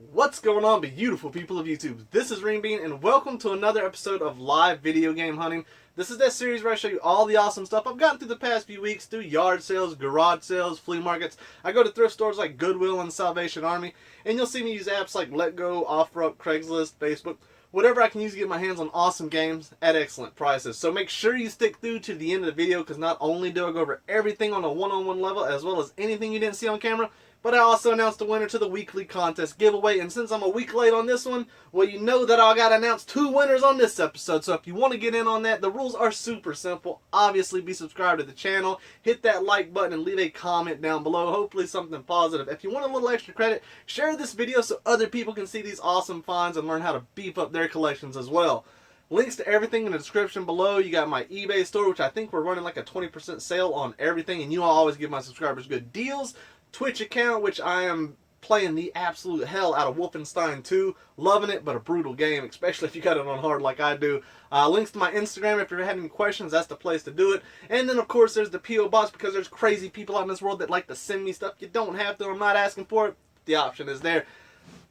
What's going on, beautiful people of YouTube? This is Renebean, and welcome to another episode of Live Video Game Hunting. This is that series where I show you all the awesome stuff I've gotten through the past few weeks through yard sales, garage sales, flea markets. I go to thrift stores like Goodwill and Salvation Army, and you'll see me use apps like LetGo, OfferUp, Craigslist, Facebook, whatever I can use to get my hands on awesome games at excellent prices. So make sure you stick through to the end of the video, because not only do I go over everything on a one-on-one level as well as anything you didn't see on camera, but I also announced the winner to the weekly contest giveaway. And since I'm a week late on this one, well, you know that I got to announce 2 winners on this episode. So if you want to get in on that, the rules are super simple. Obviously, be subscribed to the channel, hit that like button, and leave a comment down below. Hopefully something positive. If you want a little extra credit, share this video so other people can see these awesome finds and learn how to beef up their collections as well. Links to everything in the description below. You got my eBay store, which I think we're running like a 20% sale on everything. And you all always give my subscribers good deals. Twitch account, which I am playing the absolute hell out of Wolfenstein 2. Loving it, but a brutal game, especially if you got it on hard like I do. Links to my Instagram if you're having any questions. That's the place to do it. And then, of course, there's the P.O. Box, because there's crazy people out in this world that like to send me stuff. You don't have to. I'm not asking for it. The option is there.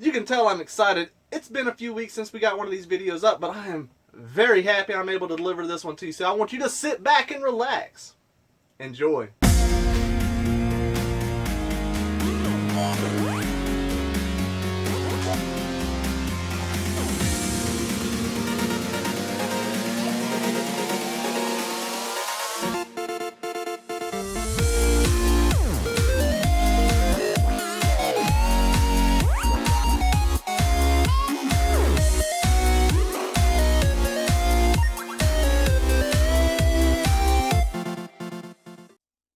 You can tell I'm excited. It's been a few weeks since we got one of these videos up, but I am very happy I'm able to deliver this one to you. So I want you to sit back and relax. Enjoy.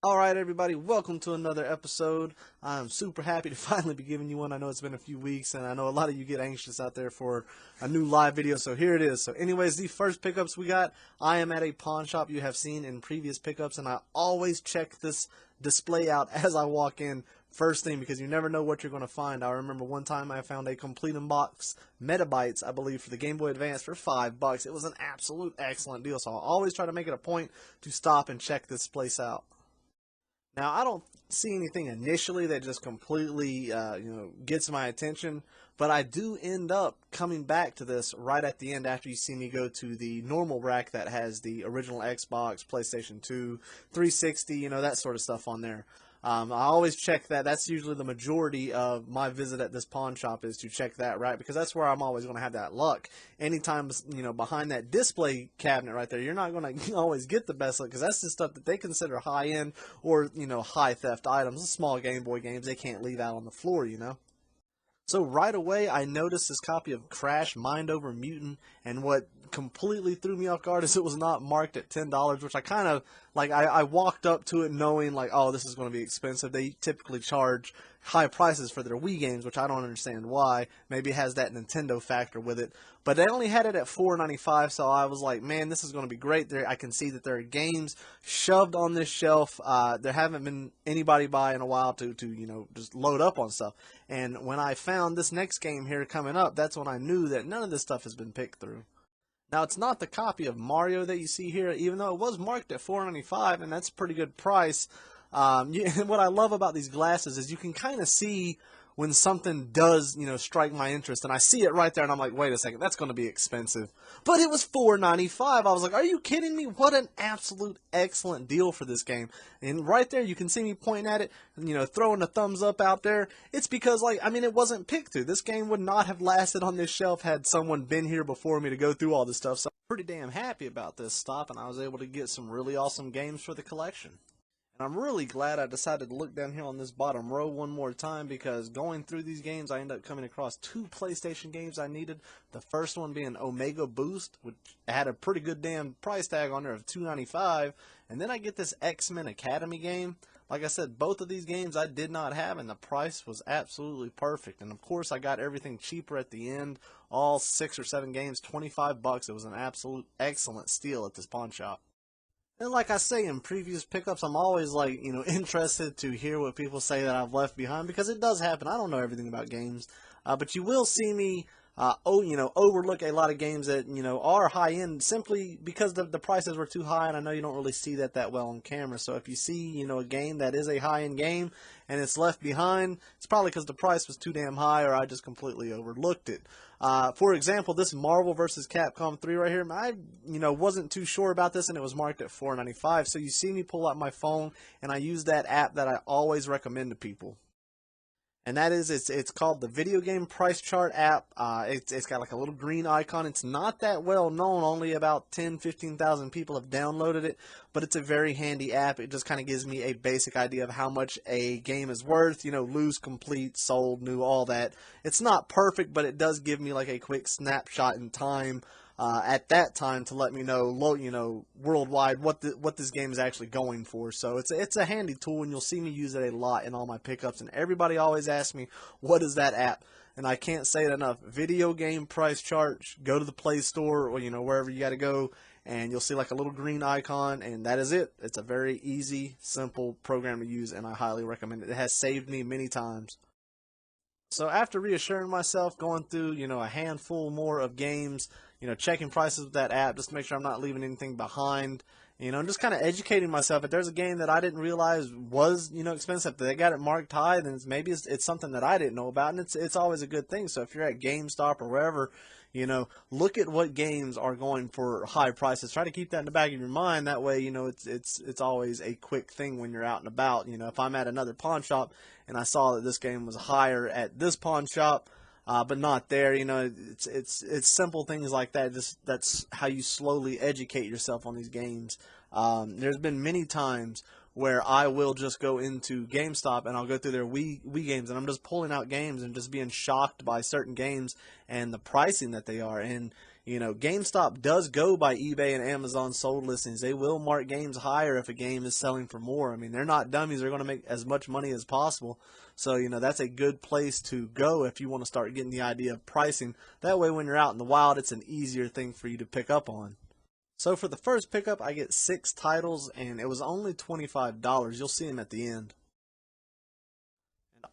Alright everybody, welcome to another episode. I'm super happy to finally be giving you one. I know it's been a few weeks, and I know a lot of you get anxious out there for a new live video, so here it is. So anyways, the first pickups we got, I am at a pawn shop you have seen in previous pickups, and I always check this display out as I walk in first thing, because you never know what you're going to find. I remember one time I found a complete in-box Metabytes, I believe, for the Game Boy Advance for $5. It was an absolute excellent deal, so I always try to make it a point to stop and check this place out. Now, I don't see anything initially that just completely, gets my attention, but I do end up coming back to this right at the end after you see me go to the normal rack that has the original Xbox, PlayStation 2, 360, that sort of stuff on there. I always check that. That's usually the majority of my visit at this pawn shop, is to check that right, because that's where I'm always going to have that luck. Anytime, behind that display cabinet right there, you're not going to always get the best luck, because that's the stuff that they consider high-end or, high theft items. The small Game Boy games they can't leave out on the floor, So right away, I noticed this copy of Crash Mind Over Mutant, and what completely threw me off guard is it was not marked at $10, which I kind of, I walked up to it knowing, oh, this is going to be expensive. They typically charge high prices for their Wii games, which I don't understand why. Maybe it has that Nintendo factor with it. But they only had it at $4.95, so I was like, man, this is going to be great. I can see that there are games shoved on this shelf. There haven't been anybody by in a while to just load up on stuff. And when I found this next game here coming up, that's when I knew that none of this stuff has been picked through. Now, it's not the copy of Mario that you see here, even though it was marked at $4.95, and that's a pretty good price. What I love about these glasses is you can kind of see when something does, strike my interest, and I see it right there, and I'm like, wait a second, that's going to be expensive. But it was $4.95. I was like, are you kidding me? What an absolute excellent deal for this game. And right there, you can see me pointing at it, and, throwing a thumbs up out there. It's because, it wasn't picked through. This game would not have lasted on this shelf had someone been here before me to go through all this stuff. So I'm pretty damn happy about this stop, and I was able to get some really awesome games for the collection. And I'm really glad I decided to look down here on this bottom row one more time, because going through these games, I ended up coming across 2 PlayStation games I needed. The first one being Omega Boost, which had a pretty good damn price tag on there of $2.95. And then I get this X-Men Academy game. Like I said, both of these games I did not have, and the price was absolutely perfect. And of course, I got everything cheaper at the end. All 6 or 7 games, $25. It was an absolute excellent steal at this pawn shop. And like I say in previous pickups, I'm always interested to hear what people say that I've left behind, because it does happen. I don't know everything about games. but you will see me overlook a lot of games that, are high end simply because the prices were too high, and I know you don't really see that well on camera. So if you see, a game that is a high end game and it's left behind, it's probably because the price was too damn high, or I just completely overlooked it. For example, this Marvel vs. Capcom 3 right here, I, wasn't too sure about this, and it was marked at $4.95. So you see me pull out my phone, and I use that app that I always recommend to people. And that is, it's called the Video Game Price Chart app. It's got like a little green icon. It's not that well known. Only about 15,000 people have downloaded it, but it's a very handy app. It just kind of gives me a basic idea of how much a game is worth, loose, complete, sold, new, all that. It's not perfect, but it does give me like a quick snapshot in time at that time to let me know, worldwide what this game is actually going for. So it's a handy tool, and you'll see me use it a lot in all my pickups. And everybody always asks me, what is that app? And I can't say it enough. Video Game Price Chart. Go to the Play Store, or wherever you got to go, and you'll see like a little green icon, and that is it. It's a very easy, simple program to use, and I highly recommend it. It has saved me many times. So after reassuring myself, going through, a handful more of games, checking prices with that app just to make sure I'm not leaving anything behind, and just kind of educating myself. If there's a game that I didn't realize was, expensive, if they got it marked high, then maybe it's something that I didn't know about, and it's always a good thing. So if you're at GameStop or wherever, look at what games are going for high prices. Try to keep that in the back of your mind. That way, it's always a quick thing when you're out and about. If I'm at another pawn shop and I saw that this game was higher at this pawn shop, but not there, it's simple things like that. That's how you slowly educate yourself on these games. There's been many times where I will just go into GameStop and I'll go through their Wii games, and I'm just pulling out games and just being shocked by certain games and the pricing that they are. And GameStop does go by eBay and Amazon sold listings. They will mark games higher if a game is selling for more. I mean, they're not dummies. They're going to make as much money as possible. So, that's a good place to go if you want to start getting the idea of pricing. That way, when you're out in the wild, it's an easier thing for you to pick up on. So for the first pickup, I get 6 titles, and it was only $25. You'll see them at the end.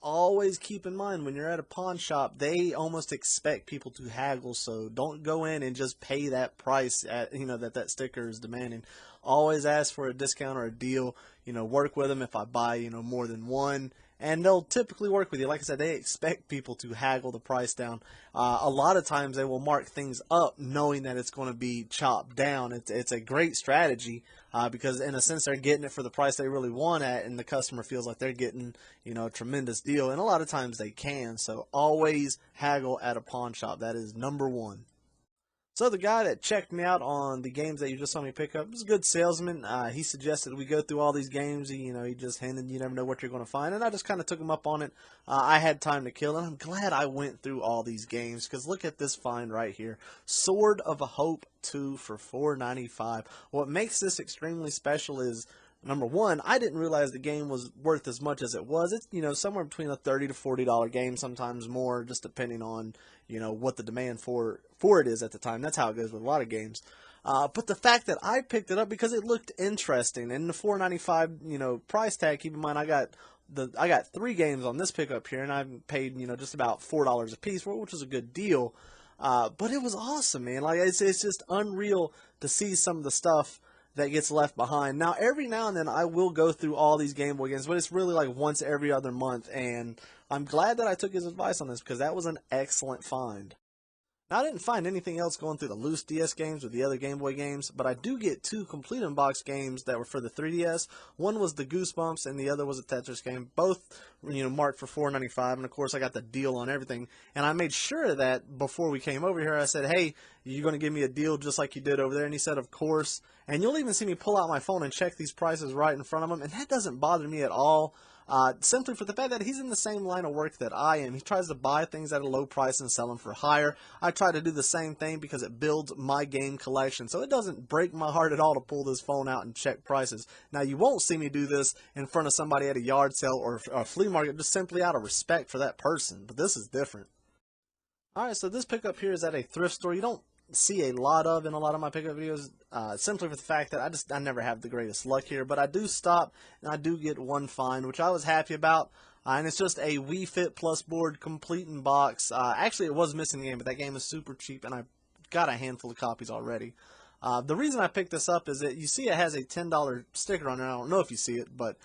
Always keep in mind, when you're at a pawn shop, they almost expect people to haggle, so don't go in and just pay that price at that sticker is demanding. Always ask for a discount or a deal. Work with them if I buy more than one, and they'll typically work with you. Like I said, they expect people to haggle the price down. A lot of times they will mark things up knowing that it's going to be chopped down. It's a great strategy because in a sense they're getting it for the price they really want at, and the customer feels like they're getting a tremendous deal, and a lot of times they can. So always haggle at a pawn shop. That is number one. So the guy that checked me out on the games that you just saw me pick up was a good salesman. He suggested we go through all these games. He just hinted, you never know what you're going to find. And I just kind of took him up on it. I had time to kill, and I'm glad I went through all these games, because look at this find right here. Sword of a Hope 2 for $4.95. What makes this extremely special is, number one, I didn't realize the game was worth as much as it was. It's, somewhere between a $30 to $40 game, sometimes more, just depending on, what the demand for it is at the time. That's how it goes with a lot of games. But the fact that I picked it up because it looked interesting, and the $4.95, price tag, keep in mind, I got 3 games on this pickup here, and I paid, just about $4 a piece, which is a good deal. But it was awesome, man. Like, it's just unreal to see some of the stuff that gets left behind. Now, every now and then I will go through all these Game Boy games, but it's really like once every other month, and I'm glad that I took his advice on this, because that was an excellent find. Now, I didn't find anything else going through the loose DS games or the other Game Boy games, but I do get 2 complete unboxed games that were for the 3DS. One was the Goosebumps, and the other was a Tetris game. Both, marked for $4.95, and of course I got the deal on everything. And I made sure of that before we came over here. I said, hey, you're going to give me a deal just like you did over there? And he said, of course. And you'll even see me pull out my phone and check these prices right in front of him, and that doesn't bother me at all. Simply for the fact that he's in the same line of work that I am. He tries to buy things at a low price and sell them for higher. I try to do the same thing because it builds my game collection. So it doesn't break my heart at all to pull this phone out and check prices. Now, you won't see me do this in front of somebody at a yard sale or a flea market, just simply out of respect for that person. But this is different. Alright, so this pickup here is at a thrift store. You don't see a lot of in a lot of my pickup videos, simply for the fact that I never have the greatest luck here, but I do stop and I do get one find, which I was happy about. And it's just a Wii Fit Plus board, complete in box. Actually, it was missing the game, but that game is super cheap, and I got a handful of copies already. The reason I picked this up is that you see it has a $10 sticker on it. I don't know if you see it, but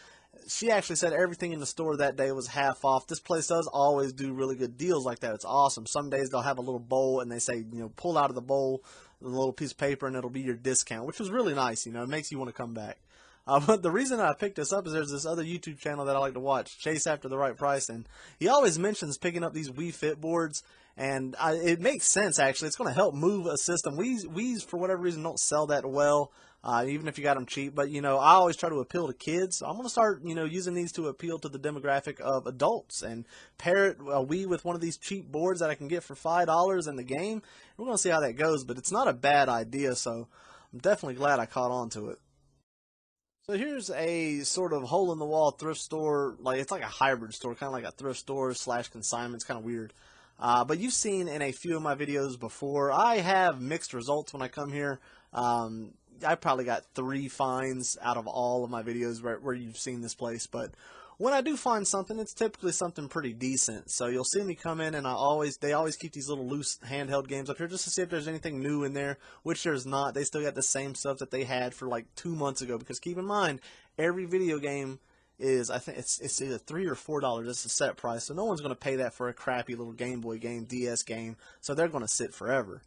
she actually said everything in the store that day was half off. This place does always do really good deals like that. It's awesome. Some days they'll have a little bowl, and they say, pull out of the bowl a little piece of paper, and it'll be your discount, which was really nice. It makes you want to come back. But the reason I picked this up is there's this other YouTube channel that I like to watch, Chase After the Right Price, and he always mentions picking up these Wii Fit boards, and it makes sense, actually. It's going to help move a system. Wii's, for whatever reason, don't sell that well, even if you got them cheap, but, I always try to appeal to kids, so I'm going to start, using these to appeal to the demographic of adults, and pair a Wii with one of these cheap boards that I can get for $5 in the game. We're going to see how that goes, but it's not a bad idea, so I'm definitely glad I caught on to it. So here's a sort of hole-in-the-wall thrift store, it's like a hybrid store, kind of like a thrift store / consignment. It's kind of weird. But you've seen in a few of my videos before, I have mixed results when I come here. I probably got 3 finds out of all of my videos where you've seen this place, but when I do find something, it's typically something pretty decent. So you'll see me come in, and they always keep these little loose handheld games up here just to see if there's anything new in there, which there's not. They still got the same stuff that they had for like 2 months ago, because keep in mind, every video game is, I think it's either $3 or $4. It's a set price, so no one's going to pay that for a crappy little Game Boy game, DS game, so they're going to sit forever.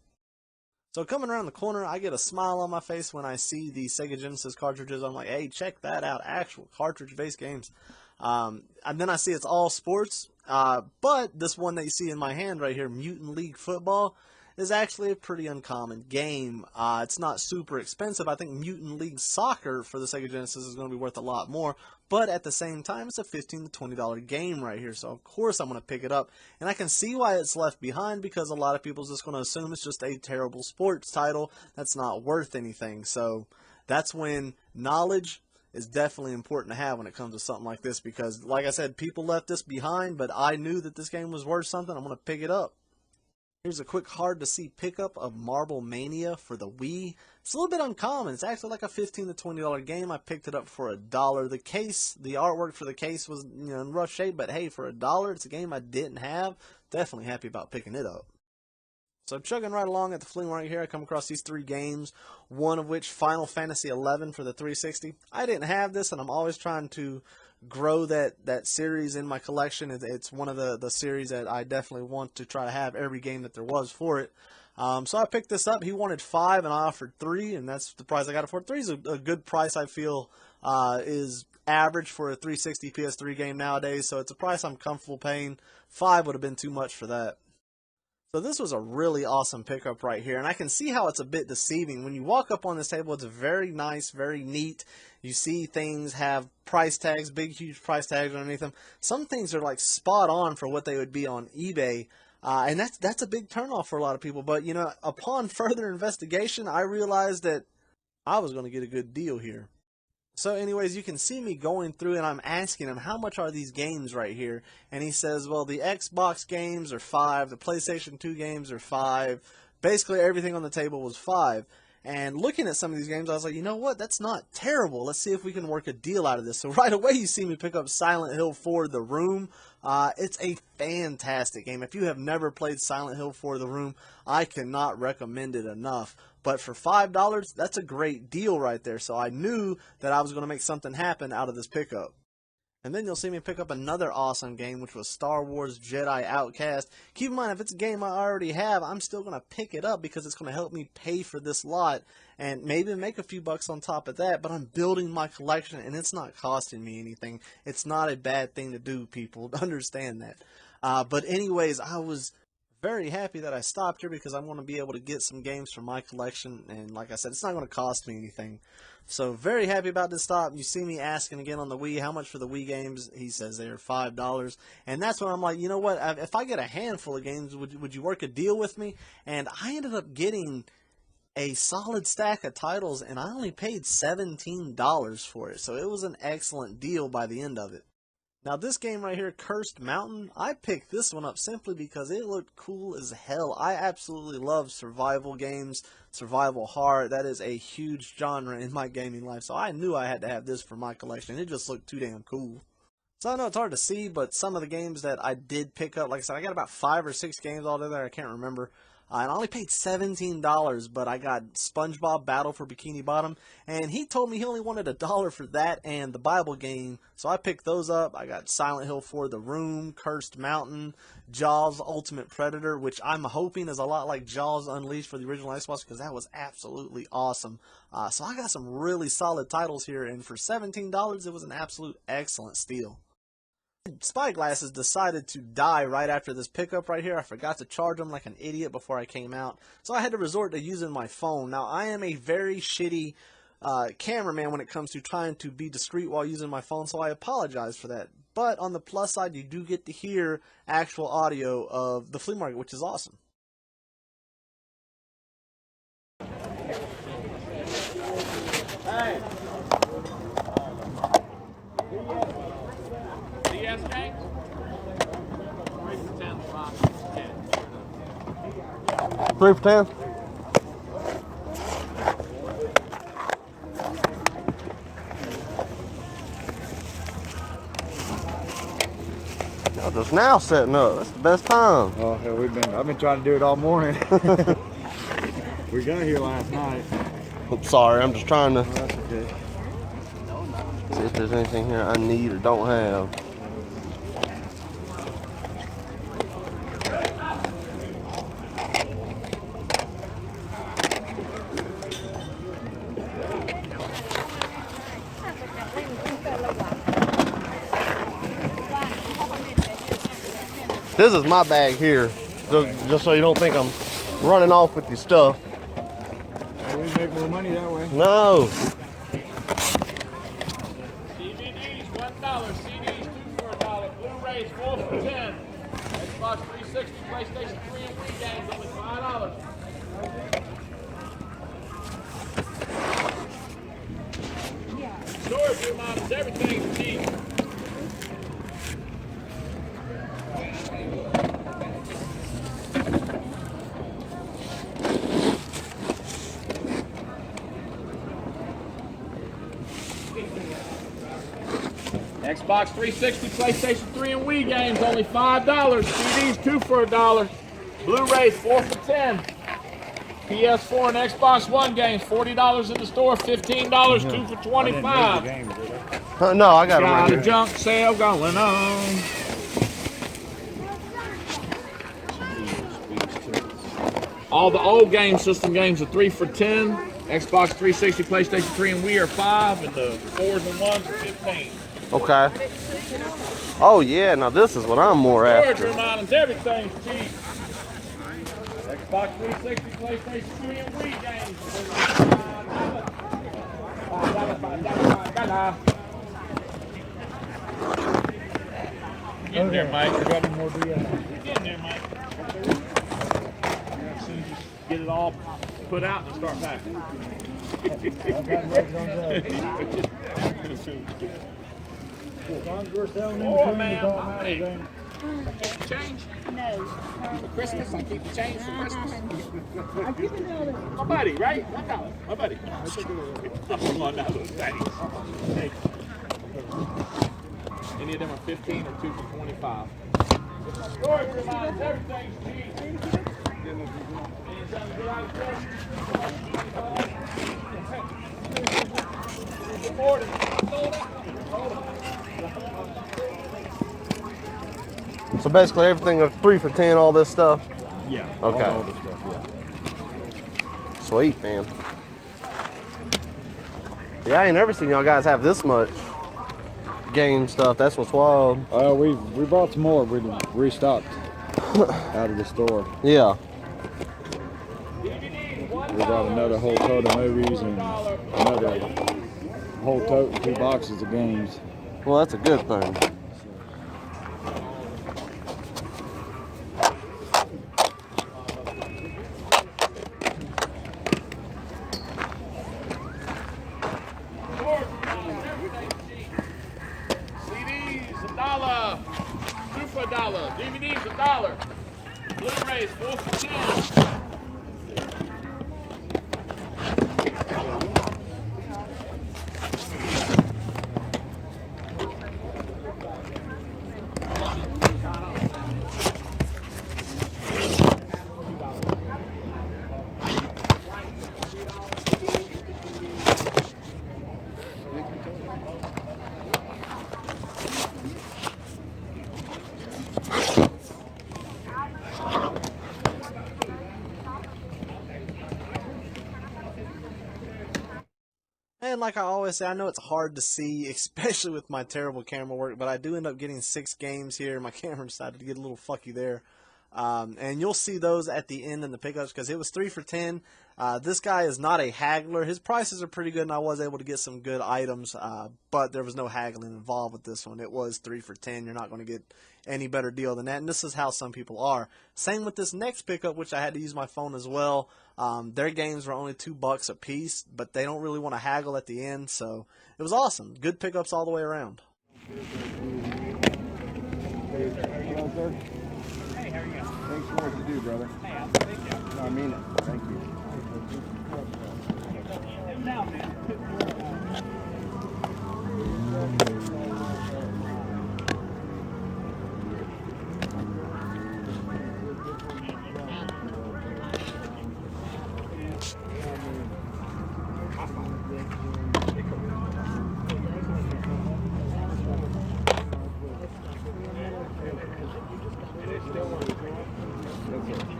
So coming around the corner, I get a smile on my face when I see the Sega Genesis cartridges. I'm like, hey, check that out, actual cartridge-based games. And then I see it's all sports, but this one that you see in my hand right here, Mutant League Football, is actually a pretty uncommon game. It's not super expensive. I think Mutant League Soccer for the Sega Genesis is going to be worth a lot more, but at the same time, it's a $15 to $20 game right here, so of course I'm going to pick it up. And I can see why it's left behind, because a lot of people are just going to assume it's just a terrible sports title that's not worth anything. So that's when knowledge is definitely important to have when it comes to something like this, because like I said, people left this behind, but I knew that this game was worth something. I'm going to pick it up. Here's a quick hard to see pickup of Marble Mania for the Wii. It's a little bit uncommon. It's actually like a $15 to $20 game. I picked it up for $1. The case, the artwork for the case was in rough shape, but hey, for $1, it's a game I didn't have. Definitely happy about picking it up. So chugging right along at the flea market here, I come across these 3 games, one of which Final Fantasy XI for the 360. I didn't have this, and I'm always trying to grow that series in my collection. It's one of the series that I definitely want to try to have every game that there was for it. So I picked this up. He wanted 5, and I offered 3, and that's the price I got it for. 3 is a good price, I feel, is average for a 360 PS3 game nowadays, so it's a price I'm comfortable paying. 5 would have been too much for that. So this was a really awesome pickup right here, and I can see how it's a bit deceiving. When you walk up on this table, it's very nice, very neat. You see things have price tags, big, huge price tags underneath them. Some things are like spot on for what they would be on eBay, and that's a big turnoff for a lot of people. But, upon further investigation, I realized that I was going to get a good deal here. So anyways, you can see me going through, and I'm asking him, how much are these games right here? And he says, well, the Xbox games are 5, the PlayStation 2 games are 5. Basically, everything on the table was 5. And looking at some of these games, I was like, you know what? That's not terrible. Let's see if we can work a deal out of this. So right away, you see me pick up Silent Hill 4 The Room. It's a fantastic game. If you have never played Silent Hill 4 The Room, I cannot recommend it enough. But for $5, that's a great deal right there. So I knew that I was going to make something happen out of this pickup. And then you'll see me pick up another awesome game, which was Star Wars Jedi Outcast. Keep in mind, if it's a game I already have, I'm still going to pick it up because it's going to help me pay for this lot and maybe make a few bucks on top of that. But I'm building my collection, and it's not costing me anything. It's not a bad thing to do, people. Understand that. But anyways, I was very happy that I stopped here because I want to be able to get some games from my collection, and like I said, it's not going to cost me anything. So very happy about this stop. You see me asking again on the Wii, how much for the Wii games? He says they're $5, and that's when I'm like, you know what, if I get a handful of games, would you work a deal with me? And I ended up getting a solid stack of titles, and I only paid $17 for it, so it was an excellent deal by the end of it. Now this game right here, Cursed Mountain, I picked this one up simply because it looked cool as hell. I absolutely love survival games, survival horror. That is a huge genre in my gaming life, so I knew I had to have this for my collection. It just looked too damn cool. So I know it's hard to see, but some of the games that I did pick up, like I said, I got about 5 or 6 games altogether. I can't remember. And I only paid $17, but I got SpongeBob Battle for Bikini Bottom, and he told me he only wanted $1 for that and the Bible game, so I picked those up. I got Silent Hill 4, The Room, Cursed Mountain, Jaws Ultimate Predator, which I'm hoping is a lot like Jaws Unleashed for the original Xbox, because that was absolutely awesome. So I got some really solid titles here, and for $17, it was an absolute excellent steal. Spyglasses decided to die right after this pickup right here. I forgot to charge them like an idiot before I came out, so I had to resort to using my phone. Now, I am a very shitty cameraman when it comes to trying to be discreet while using my phone, so I apologize for that. But on the plus side, you do get to hear actual audio of the flea market, which is awesome. Hey. DS games? 3 for 10, 5 for 10. 3 for 10? Y'all just now setting up. That's the best time. Oh, hell, I've been trying to do it all morning. We got here last night. I'm sorry, I'm just trying to Oh, that's okay. see if there's anything here I need or don't have. This is my bag here, just so you don't think I'm running off with your stuff. Hey, we make more money that way. No. DVDs, $1. CDs, 2 for $1. Blu-rays, 4 for 10. Xbox 360, PlayStation 3, and Wii games, only $5. Storage remodels, everything's cheap. Xbox 360, PlayStation 3, and Wii games, only $5. CDs, 2 for $1. Blu-rays, 4 for 10. PS4 and Xbox One games, $40 in the store, $15, 2 for $25. No, I got them right Got a here. junk sale going on. All the old game system games are 3 for 10. Xbox 360, PlayStation 3, and Wii are 5, and the 4s and 1s are 15. Okay. Oh yeah, now this is what I'm more Storage after. reminders, everything's cheap. Xbox 360, PlayStation 3, and Wii games. $5. Get in there, Mike. Got any more DS? Get in there, Mike. As soon as you get it all put out and start packing. As long as we're selling Oh, them, man, it don't my matter, man. then. Change No. for Christmas. I keep the change for Christmas. I'm keeping all the. My buddy, right? $1. My buddy. Come on now, those daddies. Thank you. Any of them are 15 or 2 for 25. Storage reminders, everything's cheap. Anytime you go out of So basically everything of 3 for 10, all this stuff. Yeah. Okay. All this stuff, yeah. Sweet, man. Yeah, I ain't never seen y'all guys have this much game stuff. That's what's wild. We bought some more. We restocked out of the store. Yeah. DVDs, We got another whole tote of movies and another whole tote and 2 boxes of games. Well, that's a good thing. CDs, $1. 2 for $1. DVDs, $1. Blu-rays, 4 for 10. And like I always say, I know it's hard to see, especially with my terrible camera work, but I do end up getting 6 games here. My camera decided to get a little fucky there. And you'll see those at the end in the pickups because it was 3 for 10. This guy is not a haggler. His prices are pretty good, and I was able to get some good items, but there was no haggling involved with this one. It was 3 for 10. You're not going to get any better deal than that, and this is how some people are. Same with this next pickup, which I had to use my phone as well. Their games were only $2 a piece, but they don't really want to haggle at the end, so it was awesome. Good pickups all the way around. Hello, sir. Hey, how are you? Thanks for what you do, brother. Hey, thank you. No, I mean it. Thank you. Now, man.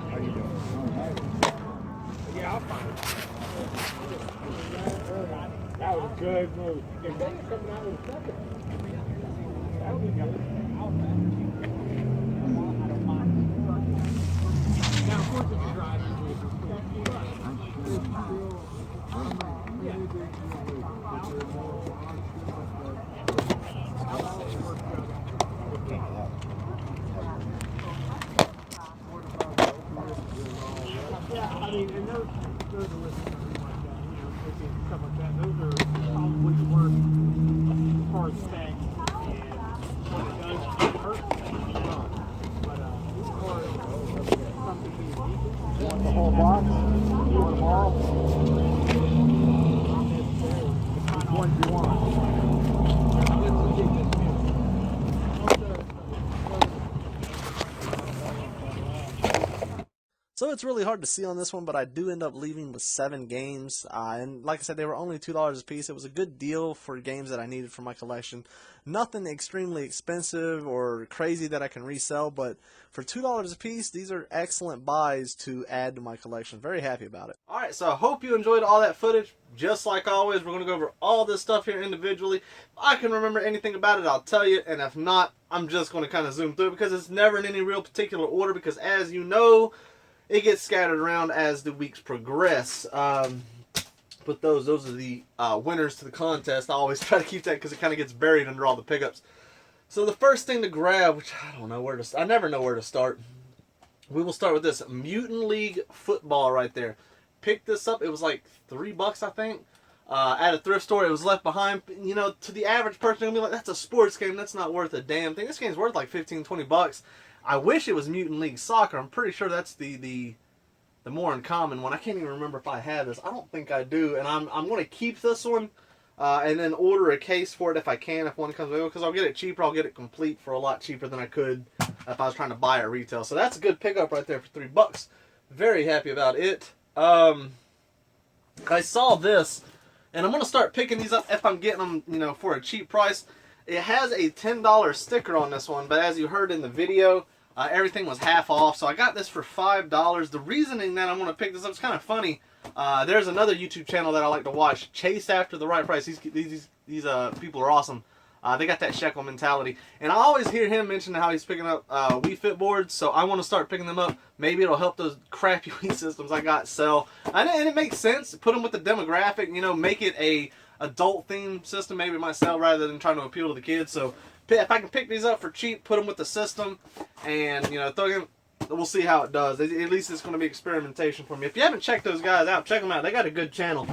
How you doing? Yeah, I'll find it. That was a good move. If they're coming out with a second, that would be good. Now, of course, if you drive into it, yeah, I mean, and those are listening to something like that, you know, stuff like that. Those are probably the worst as far as specs and what it does to hurt. But as far as something being decent, You want the whole box? You want them all? Which ones do you want? let's take this view. So it's really hard to see on this one, but I do end up leaving with 7 games. And like I said, they were only $2 a piece. It was a good deal for games that I needed for my collection. Nothing extremely expensive or crazy that I can resell, but for $2 a piece, these are excellent buys to add to my collection. Very happy about it. Alright, so I hope you enjoyed all that footage. Just like always, we're going to go over all this stuff here individually. If I can remember anything about it, I'll tell you. And if not, I'm just going to kind of zoom through it because it's never in any real particular order because as you know, it gets scattered around as the weeks progress. But those are the winners to the contest. I always try to keep that because it kind of gets buried under all the pickups. So the first thing to grab, which I don't know where to, I never know where to start. We will start with this Mutant League football right there. Picked this up. It was like $3, I think. At a thrift store. It was left behind. You know, to the average person, they'll be like, "That's a sports game. That's not worth a damn thing." This game's worth like $15-20. I wish it was Mutant League Soccer. I'm pretty sure that's the more uncommon one. I can't even remember if I have this. I don't think I do. And I'm going to keep this one and then order a case for it if I can, if one comes available. Because I'll get it cheaper. I'll get it complete for a lot cheaper than I could if I was trying to buy it at retail. So that's a good pickup right there for $3. Very happy about it. I saw this, and I'm going to start picking these up if I'm getting them, you know, for a cheap price. It has a $10 sticker on this one, but as you heard in the video, everything was half off, so I got this for $5. The reasoning that I'm going to pick this up is kind of funny. There's another YouTube channel that I like to watch, Chase After the Right Price. These people are awesome. They got that shekel mentality. And I always hear him mention how he's picking up Wii Fit boards, so I want to start picking them up. Maybe it'll help those crappy Wii systems I got sell. And it makes sense. Put them with the demographic, you know, make it a adult themed system. Maybe it might sell rather than trying to appeal to the kids. So if I can pick these up for cheap, put them with the system, and you know, throw them, we'll see how it does. At least it's going to be experimentation for me. If you haven't checked those guys out, check them out. They got a good channel.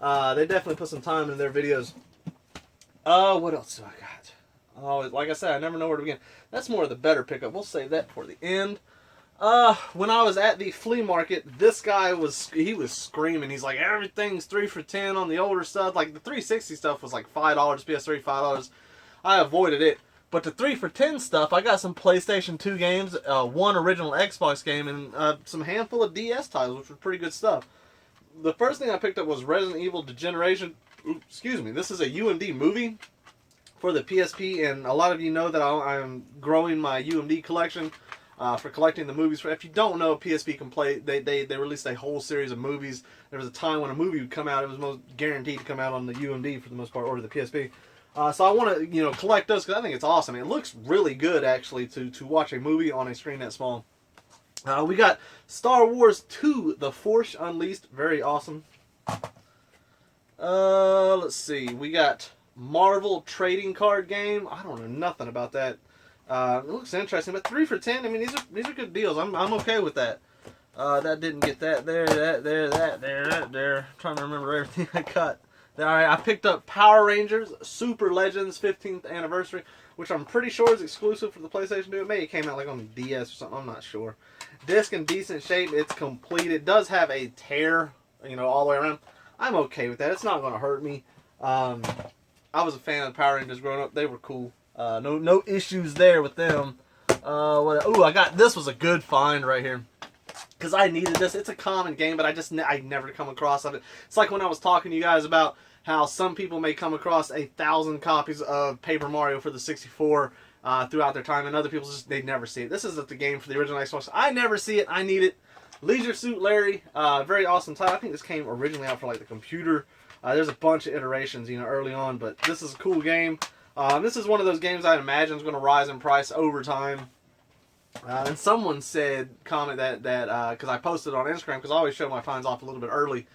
They definitely put some time in their videos. What else do I got? Oh, like I said, I never know where to begin. That's more of the better pickup. We'll save that for the end. When I was at the flea market, this guy was screaming. He's like, everything's 3 for 10 on the older stuff. Like the 360 stuff was like $5, PS3 $5. I avoided it. But the 3 for 10 stuff, I got some PlayStation 2 games, one original Xbox game, and some handful of DS titles, which was pretty good stuff. The first thing I picked up was Resident Evil Degeneration. Oops, excuse me. This is a UMD movie for the PSP, and a lot of you know that I'm growing my UMD collection. for collecting the movies. If you don't know, PSP can play. They released a whole series of movies. There was a time when a movie would come out, it was most guaranteed to come out on the UMD for the most part, or the PSP. So I want to collect those because I think it's awesome. It looks really good actually to watch a movie on a screen that small. We got Star Wars 2: The Force Unleashed. Very awesome. Let's see. We got Marvel trading card game. I don't know nothing about that. It looks interesting, but 3 for $10. I mean, these are good deals. I'm okay with that. That didn't get that there, that there. I'm trying to remember everything I got. All right, I picked up Power Rangers Super Legends 15th Anniversary, which I'm pretty sure is exclusive for the PlayStation 2. Maybe it came out like on DS or something. I'm not sure. Disc in decent shape. It's complete. It does have a tear, all the way around. I'm okay with that. It's not going to hurt me. I was a fan of Power Rangers growing up. They were cool. No issues there with them. I got this. Was a good find right here. Because I needed this. It's a common game, but I never come across of it. It's like when I was talking to you guys about how some people may come across 1,000 copies of Paper Mario for the 64 throughout their time, and other people they never see it. This is the game for the original Xbox. I never see it. I need it. Leisure Suit Larry, very awesome title. I think this came originally out for like the computer. There's a bunch of iterations, early on, but this is a cool game. This is one of those games I imagine is going to rise in price over time. And someone comment that because I posted on Instagram, because I always show my finds off a little bit early.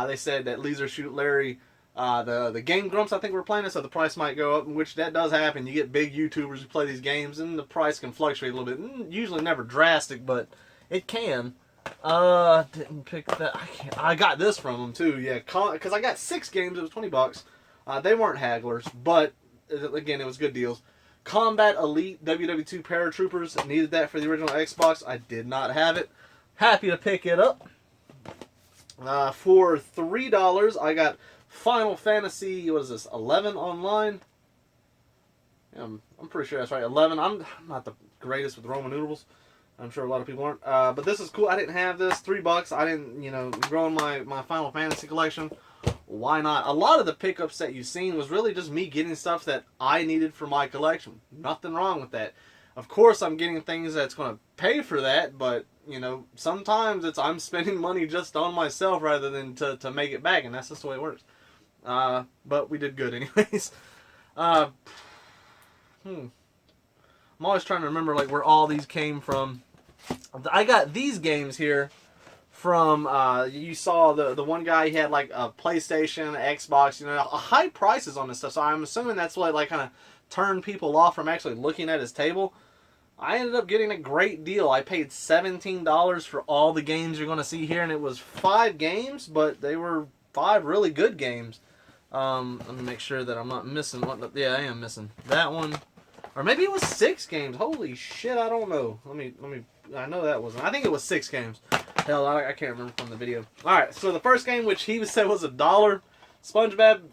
They said that Leisure Suit Larry, the Game Grumps, I think we're playing it, so the price might go up, which that does happen. You get big YouTubers who play these games, and the price can fluctuate a little bit. Usually never drastic, but it can. Didn't pick that. I got this from them too. Yeah, because I got 6 games. It was $20. They weren't hagglers, but again, it was good deals. Combat Elite WW2 Paratroopers. Needed that for the original Xbox. I did not have it. Happy to pick it up. For $3, I got Final Fantasy, what is this, 11 online? Yeah, I'm pretty sure that's right, 11. I'm not the greatest with Roman numerals. I'm sure a lot of people aren't. But this is cool. I didn't have this. $3. I didn't, growing my Final Fantasy collection. Why not? A lot of the pickups that you've seen was really just me getting stuff that I needed for my collection. Nothing wrong with that. Of course, I'm getting things that's going to pay for that, but, sometimes I'm spending money just on myself rather than to make it back, and that's just the way it works. But we did good anyways. I'm always trying to remember where all these came from. I got these games here from, you saw the one guy, he had a PlayStation, Xbox, high prices on this stuff, so I'm assuming that's what kind of turned people off from actually looking at his table. I ended up getting a great deal. I paid $17 for all the games you're going to see here, and it was 5 games, but they were 5 really good games. Let me make sure that I'm not missing one. Yeah, I am missing that one. Or maybe it was 6 games. Holy shit, I don't know. Let me. I know that wasn't. I think it was 6 games. Hell, I can't remember from the video. All right, so the first game, which he said was $1, SpongeBob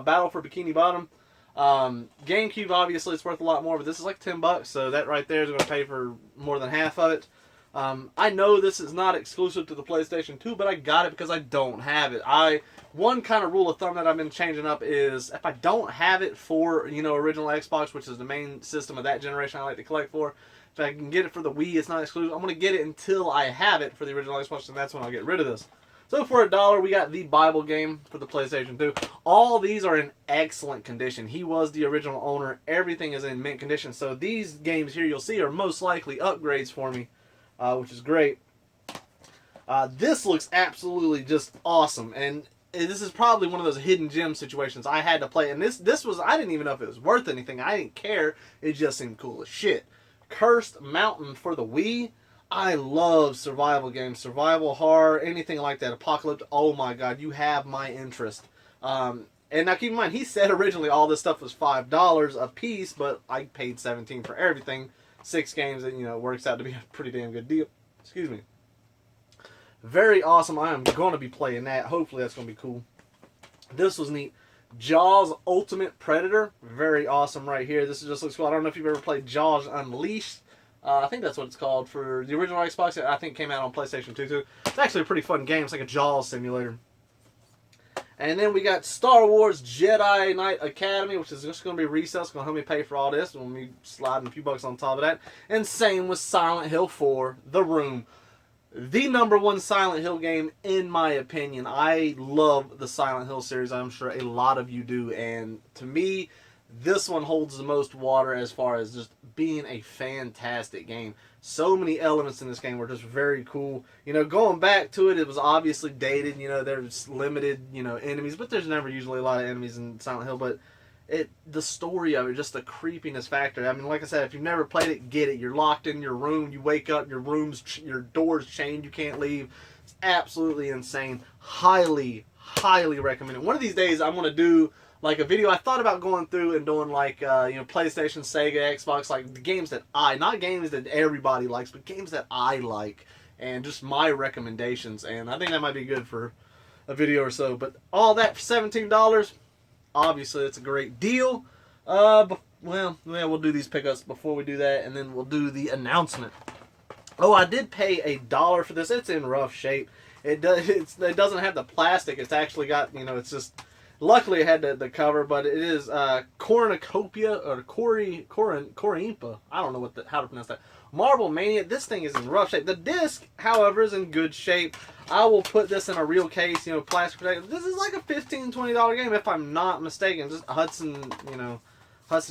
Battle for Bikini Bottom. GameCube, obviously, it's worth a lot more, but this is like $10, so that right there is going to pay for more than half of it. I know this is not exclusive to the PlayStation 2, but I got it because I don't have it. One kind of rule of thumb that I've been changing up is if I don't have it for, original Xbox, which is the main system of that generation I like to collect for, if I can get it for the Wii, it's not exclusive. I'm going to get it until I have it for the original Xbox, and that's when I'll get rid of this. So for $1, we got the Bible game for the PlayStation 2. All these are in excellent condition. He was the original owner. Everything is in mint condition. So these games here you'll see are most likely upgrades for me, which is great. This looks absolutely just awesome, and this is probably one of those hidden gem situations. I had to play, and this was, I didn't even know if it was worth anything. I didn't care. It just seemed cool as shit. Cursed Mountain for the Wii. I love survival games, survival horror, anything like that. Apocalypse. Oh my god, you have my interest. And now keep in mind, he said originally all this stuff was $5 a piece, but I paid $17 for everything. 6 games, and works out to be a pretty damn good deal. Excuse me. Very awesome. I am going to be playing that. Hopefully that's going to be cool. This was neat. Jaws Ultimate Predator. Very awesome right here. This just looks cool. I don't know if you've ever played Jaws Unleashed. I think that's what it's called for the original Xbox. I think it came out on PlayStation 2 too. It's actually a pretty fun game. It's like a Jaws simulator. And then we got Star Wars Jedi Knight Academy, which is just going to be resale. It's going to help me pay for all this. When we sliding a few bucks on top of that. And same with Silent Hill 4, The Room. The #1 Silent Hill game, in my opinion. I love the Silent Hill series. I'm sure a lot of you do. And to me, this one holds the most water as far as just being a fantastic game. So many elements in this game were just very cool. You know, going back to it, it was obviously dated. You know, there's limited, you know, enemies. But there's never usually a lot of enemies in Silent Hill. But the story of it, just the creepiness factor. I mean, like I said, if you've never played it, get it. You're locked in your room. You wake up, your door's chained. You can't leave. It's absolutely insane. Highly, highly recommend it. One of these days, I'm going to do like a video. I thought about going through and doing like, you know, PlayStation, Sega, Xbox, like the games that not games that everybody likes, but games that I like. And just my recommendations. And I think that might be good for a video or so. But all that for $17. Obviously, it's a great deal. Well, we'll do these pickups before we do that, and then we'll do the announcement. Oh, I did pay $1 for this. It's in rough shape. It doesn't have the plastic. It's actually got, you know, it's just. Luckily, it had the cover, but it is Cornucopia or Corimpa. I don't know how to pronounce that. Marble Mania. This thing is in rough shape. The disc, however, is in good shape. I will put this in a real case, you know, plastic protected. This is like a $15, $20 game, if I'm not mistaken. Just Hudson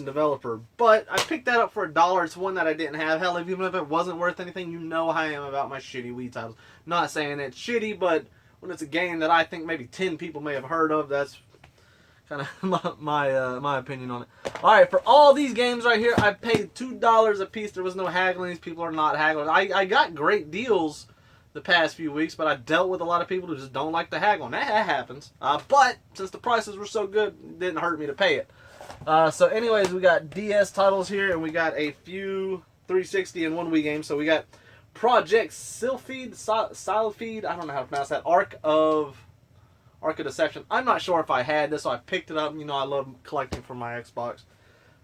developer. But I picked that up for $1. It's one that I didn't have. Hell, even if it wasn't worth anything, you know how I am about my shitty Wii titles. Not saying it's shitty, but when it's a game that I think maybe 10 people may have heard of, that's kind of my opinion on it. All right, for all these games right here, I paid $2 a piece. There was no haggling. People are not haggling. I got great deals the past few weeks, but I dealt with a lot of people who just don't like the haggling. That happens. But since the prices were so good, it didn't hurt me to pay it. So anyways, we got DS titles here, and we got a few 360 and 1 Wii games. So we got Project Sylphid, I don't know how to pronounce that. Arc of Deception. I'm not sure if I had this, so I picked it up. You know, I love collecting for my Xbox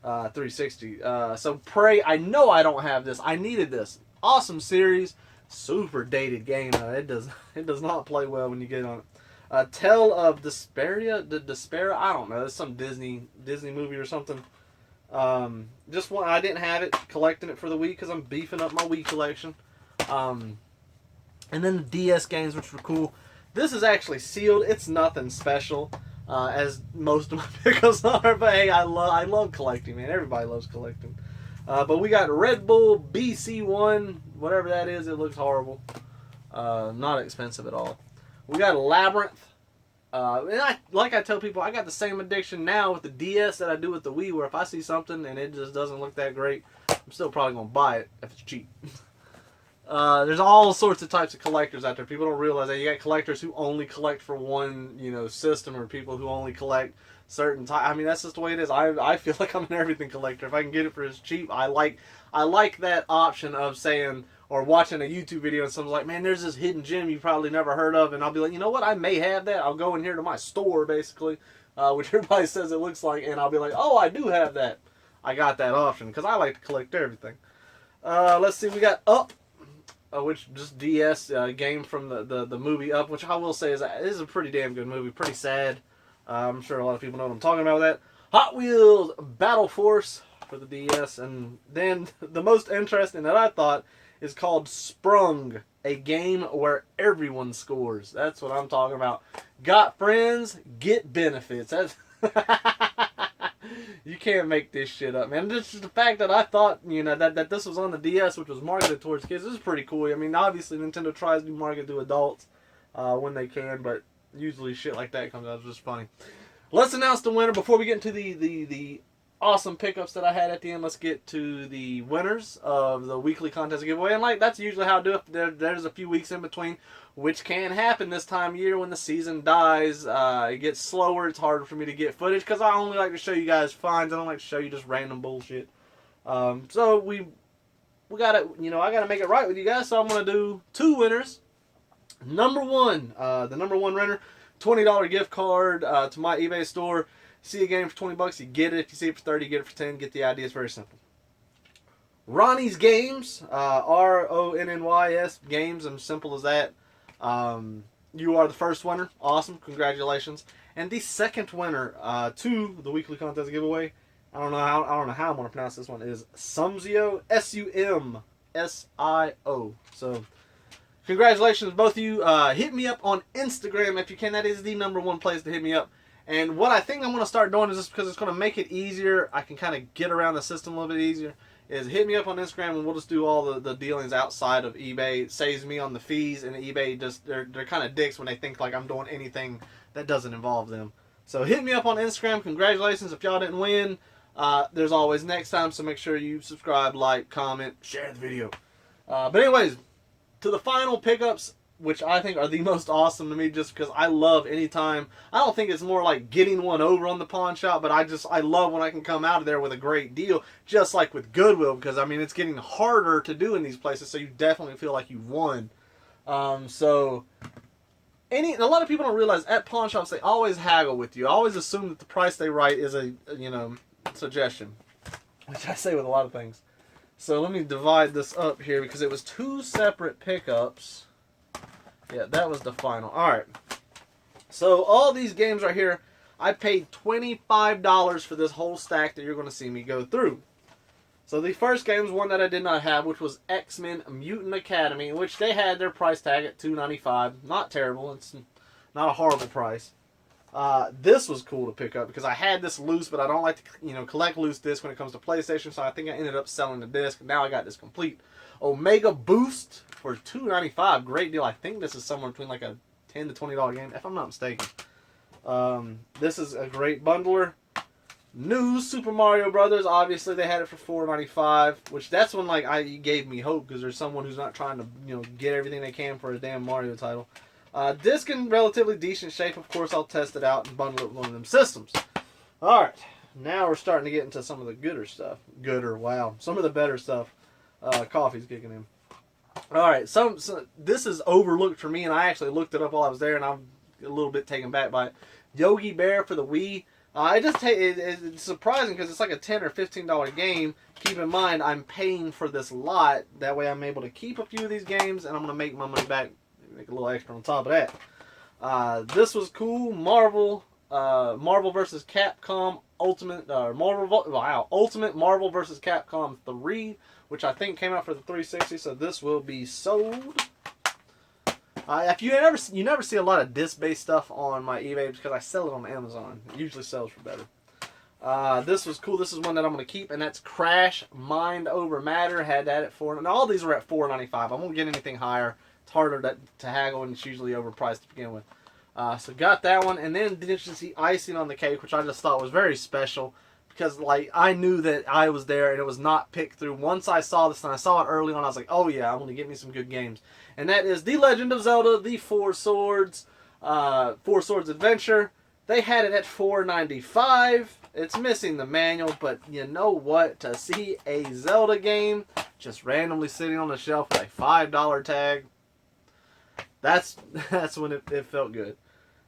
360. So Prey, I know I don't have this. I needed this. Awesome series. Super dated game. It does not play well when you get on it. Tale of Despair. I don't know. It's some Disney movie or something. Just one. I didn't have it. Collecting it for the Wii because I'm beefing up my Wii collection. And then the DS games, which were cool. This is actually sealed. It's nothing special, as most of my pickups are. But hey, I love collecting, man. Everybody loves collecting. But we got Red Bull BC1, whatever that is. It looks horrible. Not expensive at all. We got Labyrinth. And I tell people, I got the same addiction now with the DS that I do with the Wii, where if I see something and it just doesn't look that great, I'm still probably going to buy it if it's cheap. There's all sorts of types of collectors out there. People don't realize that. You got collectors who only collect for one, you know, system, or people who only collect certain type. I mean, that's just the way it is. I feel like I'm an everything collector. If I can get it for as cheap, I like that option of saying, or watching a YouTube video and someone's like, man, there's this hidden gem you probably never heard of, and I'll be like, you know what, I may have that. I'll go in here to my store, basically, which everybody says it looks like, and I'll be like, oh, I do have that. I got that option, because I like to collect everything. Let's see, we got Up. Which just DS game from the movie Up, which I will say is a pretty damn good movie. Pretty sad. I'm sure a lot of people know what I'm talking about with that. Hot Wheels Battle Force for the DS. And then the most interesting that I thought is called Sprung, a game where everyone scores. That's what I'm talking about. Got friends, get benefits. That's you can't make this shit up, man. Just the fact that I thought, you know, that this was on the DS, which was marketed towards kids, this is pretty cool. I mean, obviously Nintendo tries to market to adults when they can, but usually shit like that comes out. It's just funny. Let's announce the winner before we get into the awesome pickups that I had at the end. Let's get to the winners of the weekly contest giveaway. And like that's usually how I do it. There's a few weeks in between, which can happen this time of year when the season dies. It gets slower. It's harder for me to get footage because I only like to show you guys finds. I don't like to show you just random bullshit. So we gotta, you know, I gotta make it right with you guys. So I'm gonna do 2 winners. Number one, the number one winner, $20 gift card to my eBay store. See a game for $20, you get it. If you see it for 30, you get it for 10. Get the idea. It's very simple. Ronnie's Games, RONNYS Games, and simple as that. you are the first winner. Awesome. Congratulations. And the second winner to the weekly contest giveaway, I don't know how I'm going to pronounce this one, is Sumsio, Sumsio. So, congratulations, both of you. Hit me up on Instagram if you can. That is the #1 place to hit me up. And what I think I'm going to start doing is just because it's going to make it easier, I can kind of get around the system a little bit easier, is hit me up on Instagram and we'll just do all the dealings outside of eBay. It saves me on the fees, and eBay just, they're kind of dicks when they think like I'm doing anything that doesn't involve them. So hit me up on Instagram. Congratulations if y'all didn't win. There's always next time, so make sure you subscribe, like, comment, share the video. But anyways, to the final pickups, which I think are the most awesome to me just because I love any time. I don't think it's more like getting one over on the pawn shop, but I love when I can come out of there with a great deal, just like with Goodwill, because I mean it's getting harder to do in these places, so you definitely feel like you've won. So a lot of people don't realize at pawn shops they always haggle with you. I always assume that the price they write is a suggestion, which I say with a lot of things. So let me divide this up here because it was 2 separate pickups. Yeah, that was the final. Alright. So, all these games right here, I paid $25 for this whole stack that you're going to see me go through. So, the first game was one that I did not have, which was X-Men Mutant Academy, which they had their price tag at $2.95. Not terrible. It's not a horrible price. This was cool to pick up because I had this loose, but I don't like to, collect loose discs when it comes to PlayStation, so I think I ended up selling the disc. Now I got this complete. Omega Boost for $2.95. Great deal. I think this is somewhere between like a $10 to $20 game, if I'm not mistaken. This is a great bundler. New Super Mario Brothers. Obviously, they had it for $4.95, which that's when like gave me hope because there's someone who's not trying to get everything they can for a damn Mario title. Disc in relatively decent shape. Of course, I'll test it out and bundle it with one of them systems. All right, now we're starting to get into some of the gooder stuff. Wow, some of the better stuff. Coffee's kicking in. All right, so this is overlooked for me, and I actually looked it up while I was there, and I'm a little bit taken back by it. Yogi Bear for the Wii. It's surprising because it's like a $10 or $15 game. Keep in mind, I'm paying for this lot. That way, I'm able to keep a few of these games, and I'm going to make my money back, make a little extra on top of that. This was cool. Marvel vs. Capcom Ultimate Marvel vs. Capcom 3, which I think came out for the 360. So this will be sold. If you never see a lot of disc-based stuff on my eBay because I sell it on Amazon. It usually sells for better. This was cool. This is one that I'm going to keep, and that's Crash Mind Over Matter. Had that at $4. And all these were at $4.95. I won't get anything higher. It's harder to haggle, and it's usually overpriced to begin with. So got that one, and then did you see icing on the cake, which I just thought was very special because like I knew that I was there and it was not picked through. Once I saw this and I saw it early on, I was like, oh yeah, I'm going to get me some good games. And that is The Legend of Zelda: The Four Swords Adventure. They had it at $4.95. It's missing the manual, but you know what? To see a Zelda game just randomly sitting on the shelf with a $5 tag, that's when it felt good.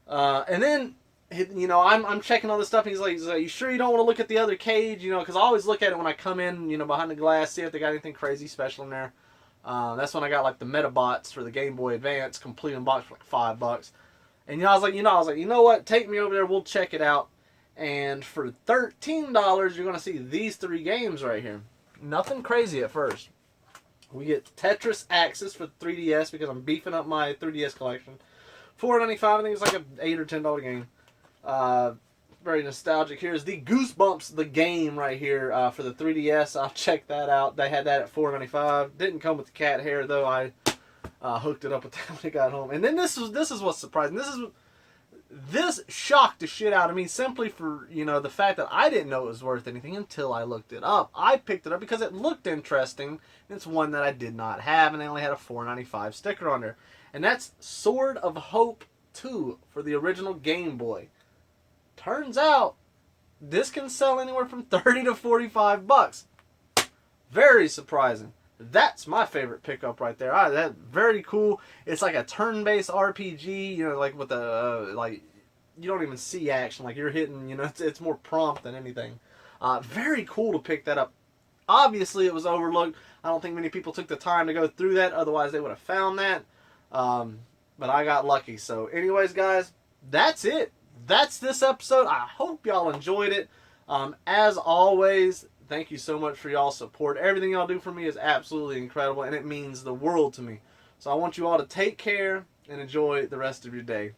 And then, I'm checking all this stuff, and he's like, you sure you don't want to look at the other cage? Because I always look at it when I come in, behind the glass, see if they got anything crazy special in there. That's when I got, like, the Metabots for the Game Boy Advance, complete in box for, like, $5. And, I was like, you know what? Take me over there. We'll check it out. And for $13, you're going to see these 3 games right here. Nothing crazy at first. We get Tetris Axis for 3DS because I'm beefing up my 3DS collection. $4.95, I think it's like an $8 or $10 game. Very nostalgic. Here's the Goosebumps, the game right here for the 3DS. I'll check that out. They had that at $4.95. Didn't come with the cat hair though. I hooked it up with that when it got home. And then this is what's surprising. This shocked the shit out of me simply for the fact that I didn't know it was worth anything until I looked it up. I picked it up because it looked interesting. It's one that I did not have, and they only had a $4.95 sticker on there. And that's Sword of Hope 2 for the original Game Boy. Turns out, this can sell anywhere from $30 to $45. Very surprising. That's my favorite pickup right there. That's very cool. It's like a turn-based RPG, like with a, you don't even see action. Like you're hitting, it's more prompt than anything. Very cool to pick that up. Obviously, it was overlooked. I don't think many people took the time to go through that. Otherwise, they would have found that. but I got lucky. So anyways, guys, that's it. That's this episode. I hope y'all enjoyed it. As always, thank you so much for y'all's support. Everything y'all do for me is absolutely incredible, and it means the world to me. So I want you all to take care and enjoy the rest of your day.